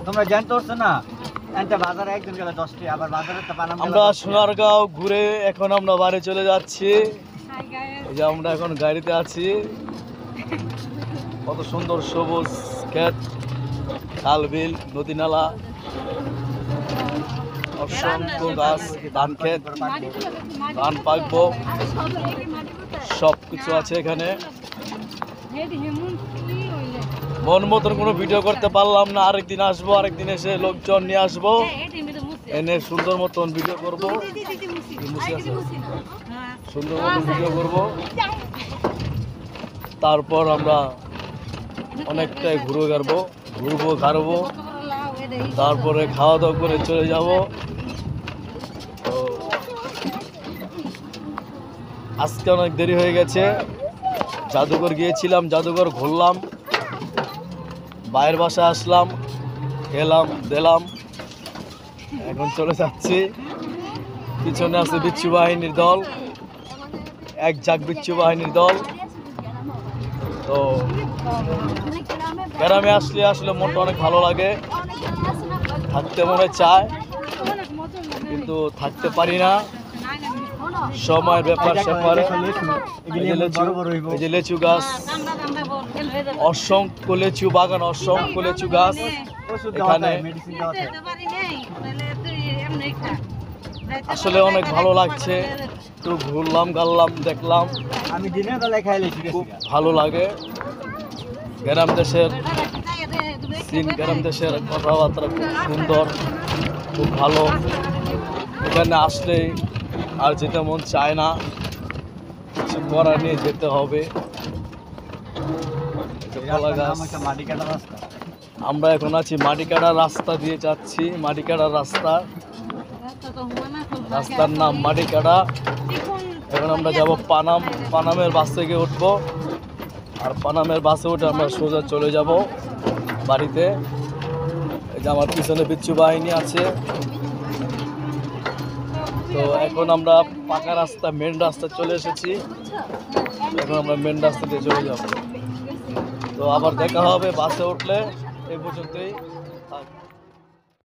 তোমরা জানতে পারছো না এনতে বাজারে একদিন গেলে 10 টাকা আবার বাজারে তো পানাম আমরা সোনারগাঁও ঘুরে এখন আমরা বাড়ি চলে যাচ্ছি। এই যে আমরা এখন গাড়িতে আছি। কত সুন্দর সবুজ ক্ষেত, খাল বিল, নদী নালা, অসংখ্য গাছ, ধান ক্ষেত, ধান পাকবো, সব কিছু আছে এখানে। মন মতন কোনো ভিডিও করতে পারলাম না, আরেকদিন আসবো, আরেকদিন এসে লোকজন নিয়ে আসবো, এনে সুন্দর মতন ভিডিও করবো, সুন্দর মতন ভিডিও করবো। তারপর আমরা অনেকটাই ঘুরবো ঘাড়বো, তারপরে খাওয়া দাওয়া করে চলে যাব। তো আজকে অনেক দেরি হয়ে গেছে, জাদুঘর গিয়েছিলাম, জাদুঘর ঘুরলাম, বাইরের বাসায় আসলাম, খেলাম দিলাম, এখন চলে যাচ্ছি। পিছনে আছে বিচ্ছু বাহিনীর দল, এক ঝাঁক বিচ্ছু বাহিনীর দল। তো গ্রামে আসলে মনটা অনেক ভালো লাগে, থাকতে মনে চায় কিন্তু থাকতে পারি না, সময়ের ব্যাপার স্যাপারে। এই যে লেচু গাছ, অসংখ্য লেচু বাগান, অসংখ্য লেচু গাছ এখানে। আসলে অনেক ভালো লাগছে, একটু ঘুরলাম গাল্লাম দেখলাম, আমি দিনের বেলায় খাইলে খুব ভালো লাগে। গ্রাম দেশের সিন, গ্রাম দেশের কথাবার্তা খুব সুন্দর, খুব ভালো। এখানে আসলে আর যেতে মন চায় না, কিছু করার নিয়ে যেতে হবে। আমরা এখন আছি মাটিকাটা রাস্তা দিয়ে যাচ্ছি, মাটিকাটা রাস্তার নাম মাটিকাটা। এখন আমরা যাব পানাম, পানামের বাস থেকে উঠবো, আর পানামের বাসে উঠে আমরা সোজা চলে যাব বাড়িতে। এই যে আমার পিছনে বিচ্ছু বাহিনী আছে। তো এখন আমরা পাকা রাস্তা, মেন রাস্তা চলে এসেছি, এখন আমরা মেন রাস্তা দিয়ে চলে যাব। তো আবার দেখা হবে বাসে উঠলে। এই পর্যন্তই।